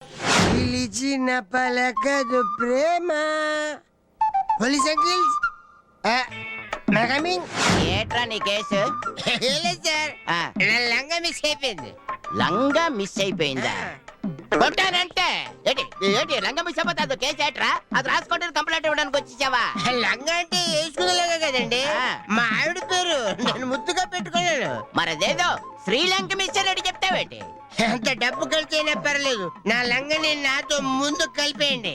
పిలిచిన పలకదు ప్రేమ. Police uncles coming. ఏట్రా నీ కేసు? సార్ నా లంగా మిస్ అయిపోయింది. లంగా మిస్ అయిపోయిందా? కొట్టానంటే ఏంటి ఏంటి లంగా మిస్ అయిపోతే అది కేసు ఏట్రా? అది రాసుకోవడానికి కంప్లైంట్ ఇవ్వడానికి వచ్చేసావా? లంగా అంటే వేసుకునేలాగా కదండి. మా ఆవిడ పేరు నేను ముద్దుగా పెట్టుకున్నాను. మరి అదేదో శ్రీలంక మిస్ అని చెప్తావేంటి? ఎంత డబ్బు ఖర్చైనా పర్లేదు, నా లంగని నాతో ముందు కలిపేయండి.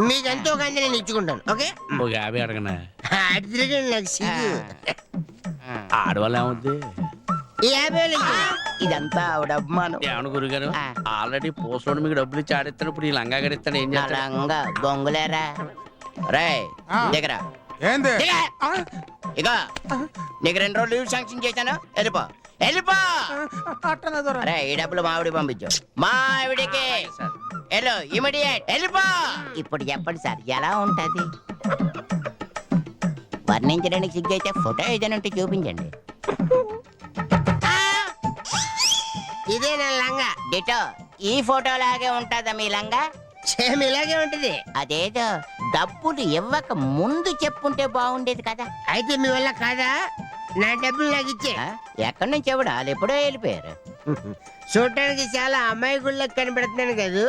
మీకు ఎంతో కంది నేను ఇచ్చుకుంటాను. ఓకే, ఒక 50 అడగనా? అటు తిరగండి, నాకు సిగ్గు. ఆడవాళ్ళు ఏమవుద్ది? 50,000 ఇదంతా ఆవిడ అభిమానం. ఏమన్నా గురుగారు, ఆల్రెడీ పోస్టులో మీకు డబ్బులు ఇచ్చి ఆడిస్తాను, ఇప్పుడు ఈ లంగా గడిస్తాను ఏం నా చేస్తాడు? లంగా బొంగులేరా రే దగ్గర ఏంది? ఇగో నీకు 2 రోజులు లీవ్ శాంక్షన్ చేశాను, వెళ్ళిపో వెళ్ళిపో. రే ఈ డబ్బులు మావిడికి పంపించు. మావిడికి హలో ఇమిడియట్ వెళ్ళిపో. ఇప్పుడు చెప్పండి సార్ ఎలా ఉంటది? వర్ణించడానికి సిగ్గైతే ఫోటో ఏదైనా ఉంటే చూపించండి. ఇదే నా లంగా. డిటో ఈ ఫోటో లాగే ఉంటుందా మీ లంగా? సేమ్ ఇలాగే ఉంటది. అదేదో డబ్బులు ఇవ్వక ముందు చెప్పుంటే బాగుండేది కదా. అయితే మీ వల్ల కాదా? నా డబ్బులు నాకు ఇచ్చే. ఎక్కడి నుంచి ఎవడు వాళ్ళు ఎప్పుడో వెళ్ళిపోయారు. చూడటానికి చాలా అమాయకుళ్ళకి కనబడుతున్నాను కదా,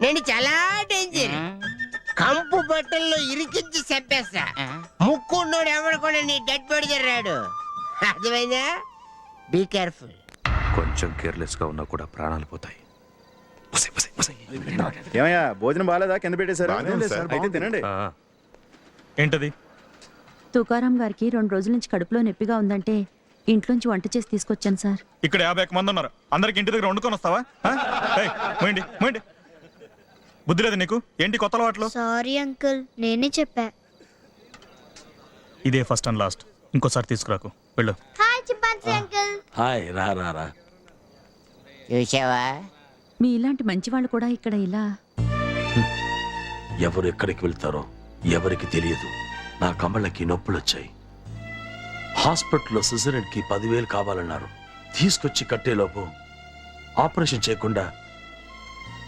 నేను చాలా డేంజర్. కంపు బట్టల్లో ఇరికించి చంపేస్తా. ముక్కున్నోడు ఎవడు కూడా నీ డెడ్ బాడీ జర్రాడు. అర్థమైందా? Be careful. కొంచెం కేర్లెస్ గా ఉన్నా కూడా ప్రాణాలు పోతాయి. ఏమయ్యా భోజనం బాగాలేదా? కింద పెట్టేశారు. అయితే తినండి. ఏంటది? తుకారాం గారికి 2 రోజుల నుంచి కడుపులో నొప్పిగా ఉందంటే ఇంట్లోంచి వంట చేసి తీసుకొచ్చాను సార్. ఇక్కడ 50 మంది ఉన్నారు, అందరికి ఇంటి దగ్గర వండుకొని వస్తావా? పోయిండి. బుద్ధి లేదు నీకు? ఏంటి కొత్త అలవాట్లు? సారీ అంకుల్, నేనే చెప్పా. ఇదే ఫస్ట్ అండ్ లాస్ట్, ఇంకోసారి తీసుకురాకు, వెళ్ళు. Hi chimpanzee uncle. హాయ్, రా రా రా. చూసావా మీ ఇలాంటి మంచి వాళ్ళు కూడా ఇక్కడ ఇలా. ఎవరు ఎక్కడికి వెళ్తారో ఎవరికి తెలియదు. నా కమళ్ళకి నొప్పులు వచ్చాయి. హాస్పిటల్లో సిజరన్ కి 10,000 కావాలన్నారు. తీసుకొచ్చి కట్టేలోపు ఆపరేషన్ చేయకుండా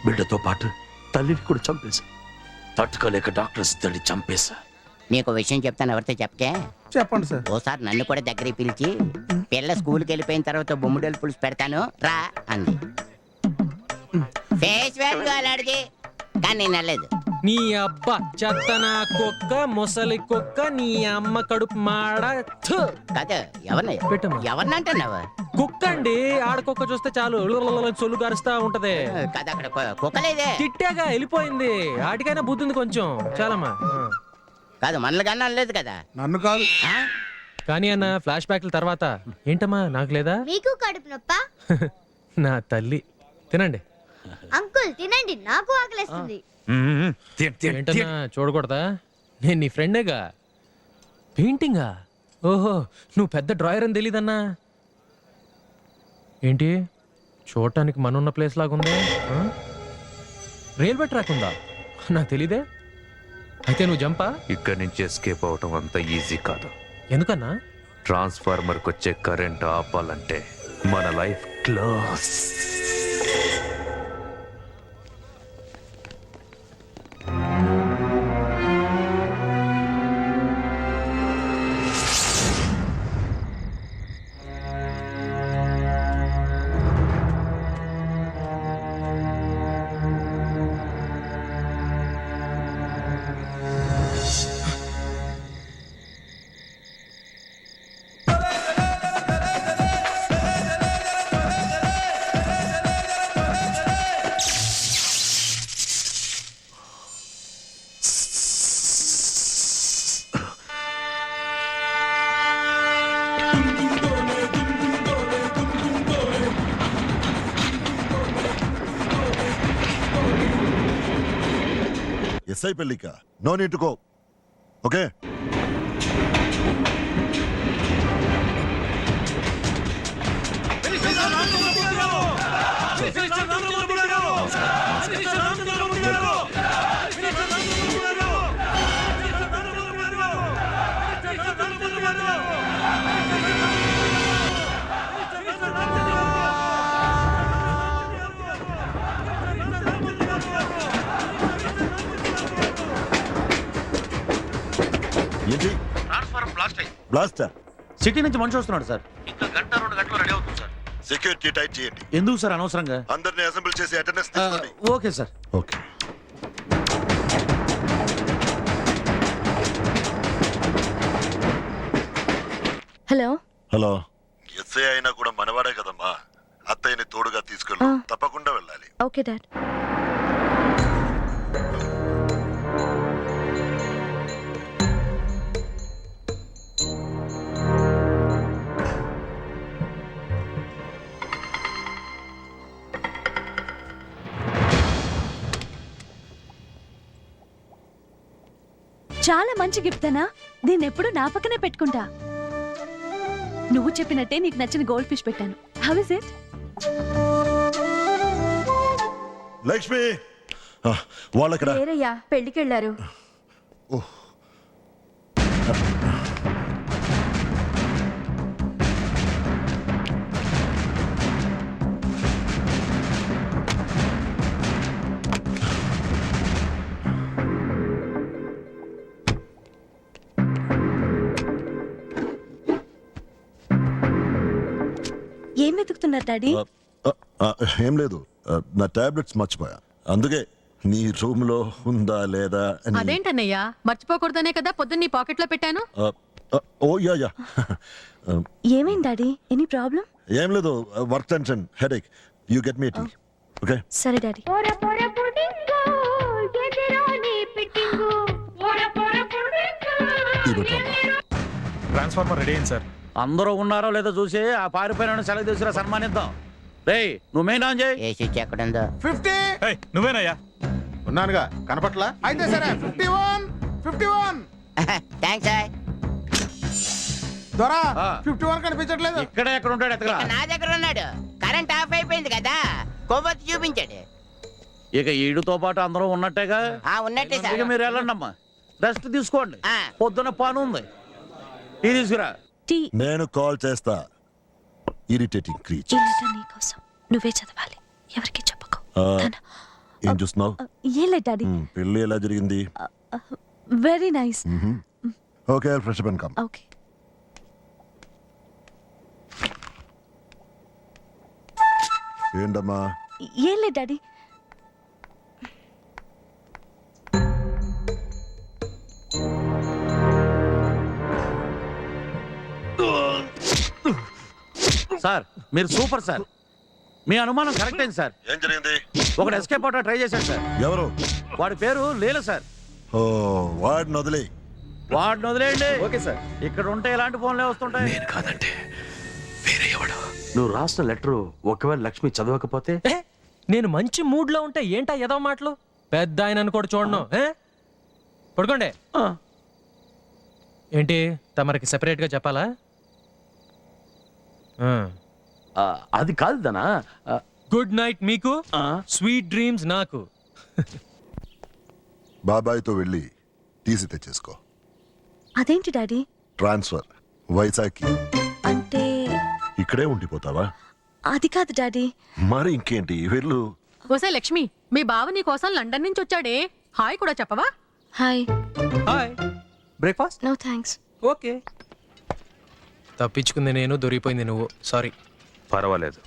బిడ్డతో పాటు తల్లిని కూడా చంపేశా. తట్టుకోలేక డాక్టర్స్ తల్లి చంపేశా. నీకు విషయం చెప్తాను, ఎవరితో చెప్పకే. చెప్పండి సార్. ఓసారి నన్ను కూడా దగ్గరికి పిలిచి పిల్ల స్కూల్కి వెళ్ళిపోయిన తర్వాత బొమ్మిడేలు పులుసు పెడతాను రా అంది. ఫేస్ వాల్యూ అలాంటిది, కానీ నేను వెళ్ళలేదు. నీ అబ్బా చెత్తనా కుక్క, ముసలి కుక్క, నీ అమ్మ కడుపు మాడ. థు. కాదు ఎవరిని పెట్టమ్మా. ఎవరినంటున్నావు? కుక్క అండి, ఆడకుక్క చూస్తే చాలు సొల్లు గరుస్తా ఉంటది. కాదు అక్కడ కుక్కలేదే. తిట్టాగా వెళ్ళిపోయింది. ఆటికైనా బుద్ధి ఉంది కొంచెం, చాలమ్మా. కాదు మనలు కన్నా అనలేదు కదా. నన్ను కాదు. కానీ అన్న ఫ్లాష్ బ్యాక్ల తర్వాత ఏంటమ్మా నాకు లేదా? మీకు కడుపు నొప్పా? నా తల్లి తినండి. అంకుల్ తినండి, నాకు ఆకలేస్తుంది. ఏంటన్నా చూడకూడదా? నేను నీ ఫ్రెండేగా. పెయింటింగా? ఓహో, నువ్వు పెద్ద డ్రాయర్ అని తెలీదన్నా. ఏంటి చూడటానికి మనున్న ప్లేస్ లాగుంది. రైల్వే ట్రాక్ ఉందా? నాకు తెలీదే. అయితే నువ్వు జంపా? ఇక్కడి నుంచి ఎస్కేప్ అవటం అంత ఈజీ కాదు. ఎందుకన్నా? ట్రాన్స్ఫార్మర్కి వచ్చే కరెంట్ ఆపాలంటే మన లైఫ్ క్లోజ్. ఎస్ఐ పెళ్ళిక no need to go. Okay, ఏంటి ట్రాన్స్ఫార్మర్ బ్లాస్ట్ అయింది. బ్లాస్టా? సిటీ నుంచి మనిషి వస్తున్నాడు సార్. ఇంకా గంట 2 గంటలు రెడీ అవుతుంది సార్. సెక్యూరిటీ టైట్ చేయండి. ఎందుకు సార్ అనవసరంగా? అందరిని అసెంబ్లీ చేసి అటెండెన్స్ తీసుకోండి. Okay sir. Okay. Hello. Hello. SI అయినా కూడా మనవాడే కదమ్మా. అత్తయ్యని తోడుగా తీసుకెళ్ళు. తప్పకుండా వెళ్ళాలి. Okay dad. చాలా మంచి గిఫ్ట్ అనా. దీన్ని ఎప్పుడు నా పక్కనే పెట్టుకుంటా. నువ్వు చెప్పినట్టే నీకు నచ్చిన గోల్డ్ ఫిష్ పెట్టాను. How is it? లక్ష్మి వాళ్ళక్కడ వేరయ్యా, పెళ్లికి వెళ్ళారు. ఏం వెతుకుతున్నారు డాడీ? ఏం లేదు, నా టాబ్లెట్స్ మర్చిపోయా. అందుకే నీ రూమ్ లో ఉందా లేదా అని. అదేంటన్నయ్యా, మర్చిపోకూడదనే కదా పొద్దున్న నీ పాకెట్ లో పెట్టాను. Oh yeah. ఏమైంది డాడీ? Any problem? ఏం లేదు, work tension, headache. You get me tea. Okay. సరే డాడీ. ట్రాన్స్ఫార్మర్ రెడీ అయింది సార్. అందరూ ఉన్నారో లేదో చూసి ఆ పారిపోయిన సెలవు తీసుకురా, సన్మానిద్దాం. రే నువ్వు మెయిన్ ఆన్ చేయి. ఏ స్విచ్ ఎక్కడుందో. 50. నువ్వేనయ్యా? ఉన్నానుగా, కనపట్లా? అయితే సరే 51 థ్యాంక్స్ సార్. దొరా 51 కనిపించట్లేదు. ఇక్కడే ఎక్కడ ఉంటాడు ఎత్తగా. నా దగ్గర ఉన్నాడు. కరెంట్ ఆఫ్ అయిపోయింది కదా, కొవ్వొత్తి చూపించాడు. ఇక ఈడుతో పాటు అందరూ ఉన్నట్టేగా. ఉన్నట్టే ఇక సార్. మీరు వెళ్ళండి అమ్మా, రెస్ట్ తీసుకోండి. ఆ. పొద్దున పని ఉంది. టీ తీసుకురా. టీ. నేను కాల్ చేస్తా. Irritating creche. ఈ లెటర్ నీకోసం. నువ్వే చదవాలి, ఎవరికి చెప్పకు. ఏం చూస్తున్నావు? ఏం లేదు డాడీ. పెళ్ళి ఎలా జరిగింది? Very nice. Okay, fresh up and come. Okay. ఏంటమ్మా? ఏం లేదు డాడీ. సార్ మీరు సూపర్ సార్. మీ అనుమానం కరెక్ట్ అయింది సార్. ఏం జరిగింది? ఒకడు ఎస్కేప్ అవుట్ ట్రై చేశాడు సార్. ఎవరు? వాడి పేరు లీల సార్. ఓ, వాడిని వదిలే. వాడిని వదిలేయండి. Okay sir. ఇక్కడ ఉంటే ఇలాంటి ఫోన్లే వస్తుంటాయి. నేను కాదంటే వేరే ఎవడు. నువ్వు రాసిన లెటరు ఒకవేళ లక్ష్మి చదవకపోతే? నేను మంచి మూడ్ లో ఉంటే ఏంటా ఏదో మాటలు. పెద్ద ఆయన కూడా చూడను. పడుకోండి. ఏంటి తమరికి సెపరేట్ గా చెప్పాలా? అది కాదు దనా. గుడ్ నైట్ మీకు, స్వీట్ డ్రీమ్స్ నాకు. బాబాయ్తో వెళ్ళి టీసీ తెచ్చేసుకో. అదేంటి డాడీ? ట్రాన్స్ఫర్ వైజాగ్కి. అంటే ఇక్కడే ఉండిపోతావా? అది కాదు డాడీ. మరి ఇంకేంటి, వెళ్ళు. ఓసే లక్ష్మి, మీ బావ నీ కోసం లండన్ నుంచి వచ్చాడే, హాయ్ కూడా చెప్పవా? Hi. Hi. Breakfast? No thanks. Okay. తప్పించుకుంది నేను, దొరికిపోయింది నువ్వు. సారీ. పర్వాలేదు.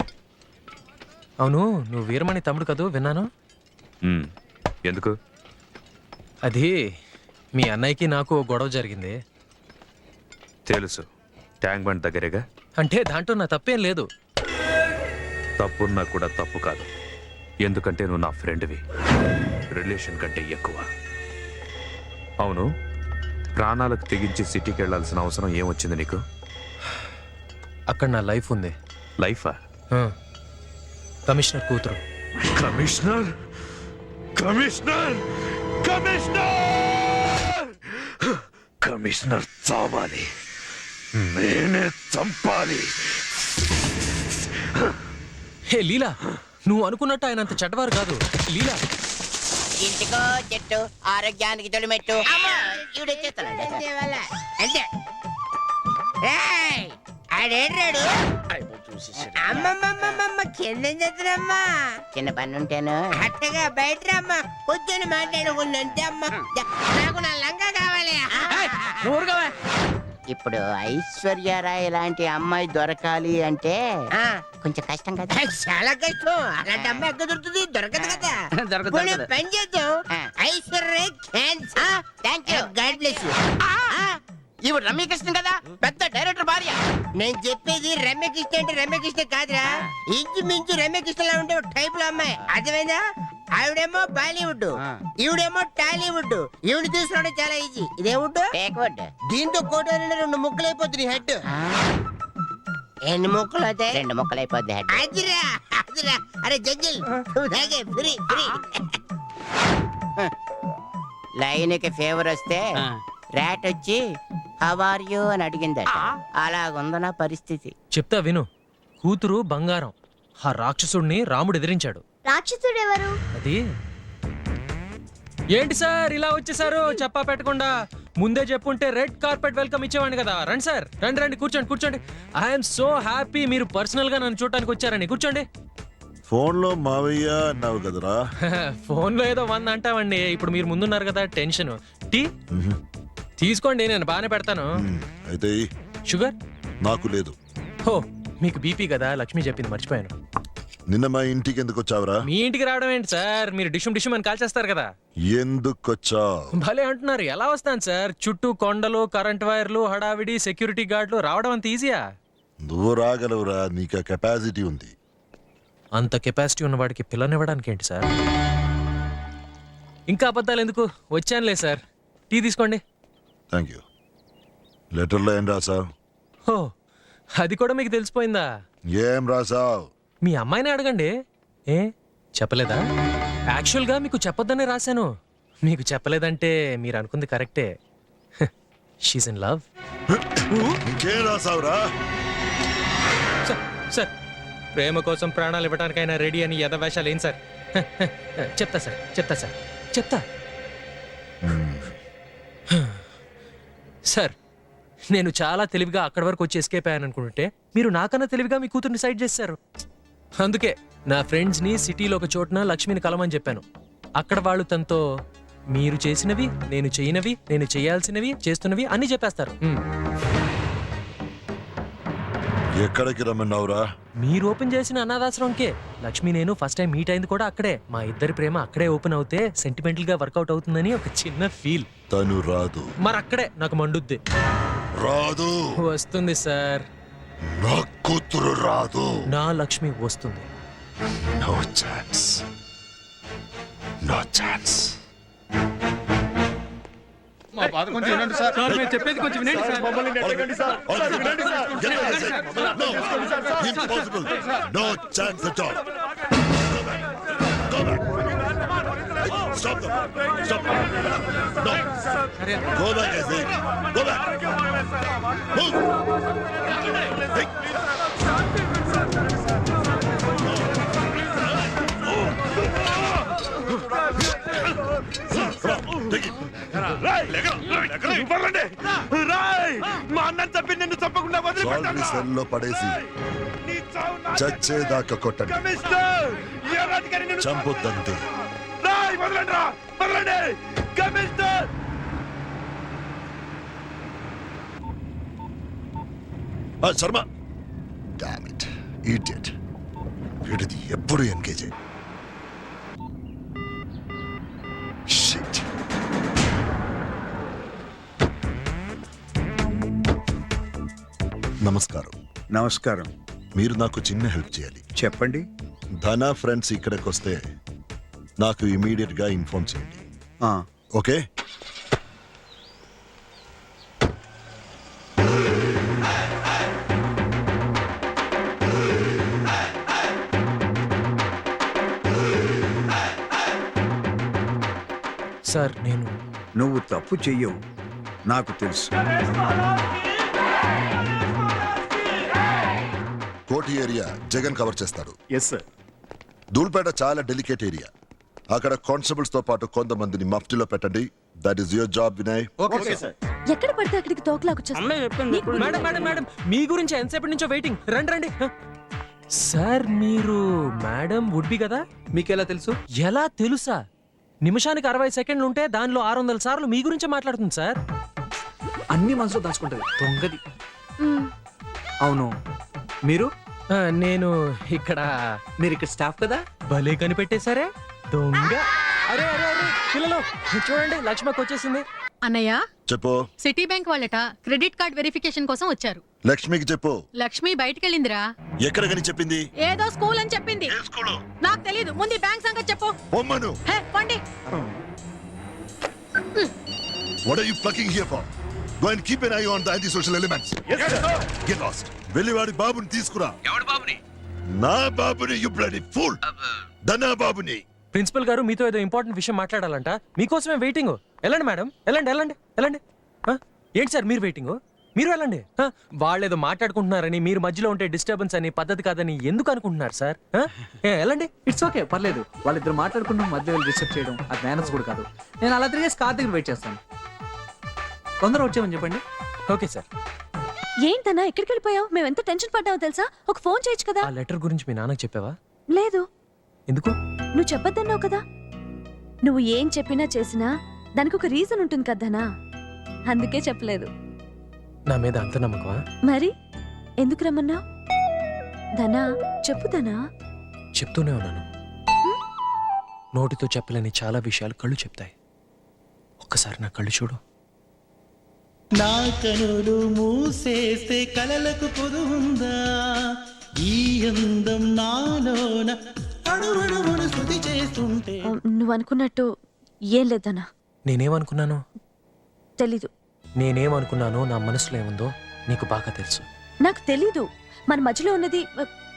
అవును, నువ్వు వీరమణి తమ్ముడు కదూ, విన్నాను. ఎందుకు? అది మీ అన్నయ్యకి నాకు ఓ గొడవ జరిగింది. తెలుసు, ట్యాంక్ బండ్ దగ్గరేగా. అంటే దాంట్లో నా తప్పేం లేదు. తప్పున్నా కూడా తప్పు కాదు, ఎందుకంటే నువ్వు నా ఫ్రెండ్వి. రిలేషన్ కంటే ఎక్కువ. అవును, ప్రాణాలకు తెగించి సిటీకి వెళ్ళాల్సిన అవసరం ఏమొచ్చింది నీకు? అక్కడ నా లైఫ్ ఉంది. లైఫా? కమిషనర్ కూతురు. కమిషనర్ కమిషనర్ కమిషనర్ కమిషనర్ చావాలి, నేనే చంపాలి. హే లీలా, నువ్వు అనుకున్నట్టు ఆయన అంత చెడ్డవారు కాదు. లీలా, ఇంటికో చెట్టు, ఆరోగ్యానికి తొలిమెట్టు. అమ్మో, ఈవిడ వచ్చేస్తున్నాడు. అంతే. ఏయ్! ఆడేడ్రాడు అమ్మమ్మమ్మమ్మ కింద చెత్తనమ్మా చిన్న పని ఉంటేను అట్టగా బయట రమ్మా కూర్చొని మాట్లాడుకుందంటే అమ్మా నాకు నా లంగా కావాలి ఇప్పుడు ఐశ్వర్యరాయ్ లాంటి అమ్మాయి దొరకాలి అంటే ఆ, కొంచెం కష్టం కదా. చాలా కష్టం అలాంటి అమ్మాయి ఎక్కడ దొరుకుతుంది దొరకదు కదా దొరకదు, పోనీ దొరకదు. పని చేద్దాం ఆ. Aishwarya cancer thank you. God bless you ఇవి రమ్యకృష్ణ కదా, పెద్ద డైరెక్టర్ భార్య. నేను చెప్పేది రమ్యకృష్ణ అంటే రమ్యకృష్ణ కాదురా ఇంచుమించు రమ్యకృష్ణలా ఉండే ఒక టైప్ లో అమ్మాయి అర్థమైందా ఆవిడేమో బాలీవుడ్ ఈవిడేమో టాలీవుడ్ ఈవిడ తీసుకోవడం చాలా ఈజీ ఇదే వుడ్ టేక్వుడ్. దీంతో కోట 2 ముక్కలు అయిపోతుంది హెడ్ ఎన్ని ముక్కలు అవుతాయి 2 ముక్కలు అయిపోద్ది head. అదిరా అదిరా అరే జంగిల్ నువ్వు తాగే ఫ్రీ ఫ్రీ లైన్ కి ఫేవర్ వస్తే ర్యాట్ వచ్చి హౌ యూ అని అడిగిందట. అలాగుంది నా పరిస్థితి. చెప్తా విను. కూతురు బంగారం. ఆ రాక్షసుడిని రాముడు ఎదిరించాడు. రాక్షసుడు ఎవరు? అది ఏంటి సార్ ఇలా వచ్చేసారు చెప్పా పెట్టకుండా? ముందే చెప్పుంటే రెడ్ కార్పెట్ వెల్కమ్ ఇచ్చేవాడిని కదా. రండి సార్, రండి రండి, కూర్చోండి కూర్చోండి. ఐఎమ్ సో హ్యాపీ మీరు పర్సనల్ గా నన్ను చూడటానికి వచ్చారని. కూర్చోండి. ఫోన్లో మావయ్య అన్నావు కదరా. ఫోన్ లో ఏదో 100 అంటావండి. ఇప్పుడు మీరు ముందున్నారు కదా, టెన్షన్. టీ తీసుకోండి, నేను బాగానే పెడతాను. అయితే ఈ, షుగర్ నాకు లేదు. హో, మీకు బీపీ కదా, లక్ష్మి చెప్పింది, మర్చిపోయాను. నిన్న మా ఇంటికి ఎందుకు వచ్చావురా? మీ ఇంటికి రావడం ఏంటి సార్, మీరు డిషుమ్ డిషుమ్ అని కాల్చేస్తారు కదా. ఎందుకు వచ్చావు? భలే అంటున్నారు. ఎలా వస్తాను సార్? చుట్టూ కొండలు, కరెంట్ వైర్లు, హడావిడి, సెక్యూరిటీ గార్డులు. రావడం అంత ఈజీయా? నువ్వు రాగలవురా, నీకు కెపాసిటీ ఉంది. అంత కెపాసిటీ ఉన్నవాడికి పిల్లనివ్వడానికి ఏంటి సార్? ఇంకా అబద్ధాలు ఎందుకు, వచ్చానులే సార్. టీ తీసుకోండి. Thank you. లెటర్లో ఏం రాసావు? హో, అది కూడా మీకు తెలిసిపోయిందా? ఏం రాసావు? మీ అమ్మాయిని అడగండి. ఏ చెప్పలేదా? యాక్చువల్గా మీకు చెప్పొద్దనే రాశాను. మీకు చెప్పలేదంటే మీరు అనుకుంది కరెక్టే. She's in love. ఇంకేం రాసావురా? సార్ సార్, ప్రేమ కోసం ప్రాణాలు ఇవ్వడానికైనా రెడీ అని ఎదవేషాలు ఏం సార్? చెప్తా సార్, చెప్తా సార్, చెప్తా. సార్, నేను చాలా తెలివిగా అక్కడి వరకు వచ్చి ఎస్కేప్ అయ్యాను అనుకుంటుంటే మీరు నాకన్నా తెలివిగా మీ కూతుర్ని సైడ్ చేశారు. అందుకే నా ఫ్రెండ్స్ని సిటీలో ఒక చోటున లక్ష్మిని కలమని చెప్పాను. అక్కడ వాళ్ళు తనతో మీరు చేసినవి, నేను చేయనవి, నేను చేయాల్సినవి, చేస్తున్నవి అన్నీ చెప్పేస్తారు. ఎక్కడికి రమ్మన్నావురా? మీరు ఓపెన్ చేసిన అనాథాశ్రమంకే. లక్ష్మి నేను ఫస్ట్ టైం మీట్ అయింది కూడా అక్కడే. మా ఇద్దరి ప్రేమ అక్కడే ఓపెన్ అవుతే సెంటిమెంటల్ గా వర్కౌట్ అవుతుందని ఒక చిన్న ఫీల్. తను రాదు. మరి అక్కడే నాకు మండుద్ది. రాదు. వస్తుంది సార్. నా కూతురు రాదు. నా లక్ష్మి వస్తుంది. No chance, no chance. చెప్పేది కొంచెం వినండి sir. Impossible. No chance at all. Go back. Stop them. Stop them. No. Go back, I say. Go back. Move. Hey. Come on, take it. Salvi సెల్లో పడేసి చచ్చేదాకా కొట్టండి. చంపొద్దంతే. Sharma, damn it, idiot. వీడిది ఎప్పుడు ఎంగేజ్. షిట్. నమస్కారం. నమస్కారం. మీరు నాకు చిన్న హెల్ప్ చేయాలి. చెప్పండి. ధన ఫ్రెండ్స్ ఇక్కడికి వస్తే నాకు ఇమీడియట్ గా ఇన్ఫార్మ్ చేయండి. ఓకే? సార్, నువ్వు తప్పు చెయ్యవు, నాకు తెలుసు. కోటి ఏరియా జగన్ కవర్ చేస్తాడు. Yes sir. ధూల్పేట చాలా డెలికేట్ ఏరియా. అక్కడ కానిస్టేబుల్స్ తో పాటు కొంతమందిని మఫ్టీలో పెట్టండి. That is your job Vinay. Okay sir. ఎక్కడ పడితే అక్కడికి తోకలాకొచ్చేస్తా. మేడం మేడం మేడం మీ గురించి ఎంతసేపటి నుంచో వెయిటింగ్. రండి రండి. సార్ మీరు మేడం వుడ్ బి కదా? మీకెలా తెలుసు? ఎలా తెలుసా? నిమిషానికి 60 సెకండ్లు ఉంటే దానిలో 600 సార్లు మీ గురించే మాట్లాడుతుంది సార్. అన్ని మనసులో దాచుకుంటది దొంగది. అవును, మీరు నేను ఇక్కడ. మీరు ఇక్కడ స్టాఫ్ కదా? భలే కనిపెట్టేశారే దొంగ. అరే అరే అరే పిల్లలు చూడండి, లక్ష్మకి వచ్చేసింది. అన్నయ్య, చెప్పు. సిటీ బ్యాంక్ వాళ్ళట క్రెడిట్ కార్డ్ వెరిఫికేషన్ కోసం వచ్చారు. లక్ష్మికి చెప్పు. లక్ష్మి బయటికెళ్ళిందిరా. ఎక్కడికని చెప్పింది? ఏదో స్కూల్ అని చెప్పింది. నాకు తెలీదు. ముందు ఈ బ్యాంక్ సంగతి చెప్పు. పొమ్మను. హే, పండి. What are you plucking here for? Go and keep an eye on the antisocial elements. Yes, sir. Get lost. వెళ్ళి వాడి బాబుని తీసుకురా. ఎవడు బాబుని? నా బాబుని, you bloody fool. ధనా బాబుని. ప్రిన్సిపల్ గారు మీతో ఏదో ఇంపార్టెంట్ విషయం మాట్లాడాలంట. మీకోసమే వెయిటింగ్. వెళ్ళండి మేడం, వెళ్ళండి వెళ్ళండి వెళ్ళండి. ఏంటి సార్ మీరు వెయిటింగ్? మీరు వెళ్ళండి. వాళ్ళేదో మాట్లాడుకుంటున్నారని మీరు మధ్యలో ఉంటే డిస్టర్బెన్స్ అని పద్ధతి కాదని ఎందుకు అనుకుంటున్నారు సార్? వెళ్ళండి. ఇట్స్ ఓకే, పర్లేదు. వాళ్ళిద్దరు మాట్లాడుకుంటాం, మధ్య డిస్టర్బ్ చేయడం అది మేనర్స్ కూడా కాదు. నేను అలా తిరిగేసి కార్ దగ్గర వెయిట్ చేస్తాను. తొందరగా వచ్చామని చెప్పండి. Okay sir. ఏంటన్నా ఎక్కడికి వెళ్ళిపోయావు? మేము ఎంత టెన్షన్ పడ్డావో తెలుసా? ఒక ఫోన్ చేయొచ్చు కదా. ఆ లెటర్ గురించి మీ నాన్నకి చెప్పావా? లేదు. ఎందుకు? నువ్వు చెప్పొద్దన్నావు కదా. నువ్వు ఏం చెప్పినా చేసినా దానికి ఒక రీజన్ ఉంటుంది కదనా, అందుకే చెప్పలేదు. నా మీద అంత నమ్మకమా? మరి ఎందుకు రమ్మన్నావు? ధనా చెప్పుదనా. చెప్తూనే ఉన్నాను. నోటితో చెప్పలేని చాలా విషయాలు కళ్ళు చెప్తాయి. ఒక్కసారి నా కళ్ళు చూడు. నా కనులు మూసేస్తే కలలకు పొదుందా, ఈ అందం నాలోన అడుగడుగును శృతి చేస్తుంటే. నువ్వు అనుకున్నట్టు ఏం లేదనా. నేనేమనుకున్నాను? తెలీదు. నేనేమనుకున్నానో నా మనసులో ఏముందో నీకు బాగా తెలుసు. నాకు తెలీదు. మన మధ్యలో ఉన్నది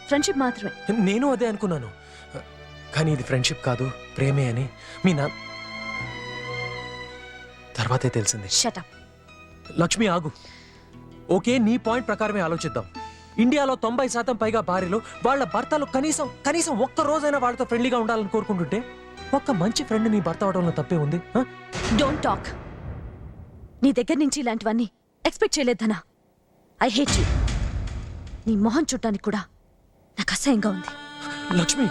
ఫ్రెండ్షిప్ మాత్రమే. నేను అదే అనుకున్నాను, కానీ ఇది ఫ్రెండ్షిప్ కాదు ప్రేమే అని మీ నా తర్వాతే తెలిసింది. Shut up. లక్ష్మి ఆగు. ఓకే, నీ పాయింట్ ప్రకారమే ఆలోచిద్దాం. ఇండియాలో 90% పైగా భార్యలు వాళ్ళ భర్తలు కనీసం ఒక్క రోజైనా వాళ్ళతో ఫ్రెండ్లీగా ఉండాలని కోరుకుంటుంటే ఒక్క మంచి ఫ్రెండ్ నీ భర్త అవడంలో తప్పే ఉంది. Don't talk. నీ దగ్గర నుంచి ఇలాంటివన్నీ ఎక్స్పెక్ట్ చేయలేదనా. I hate you. నీ మొహం చూడటానికి కూడా నాకు అసహ్యంగా ఉంది. లక్ష్మి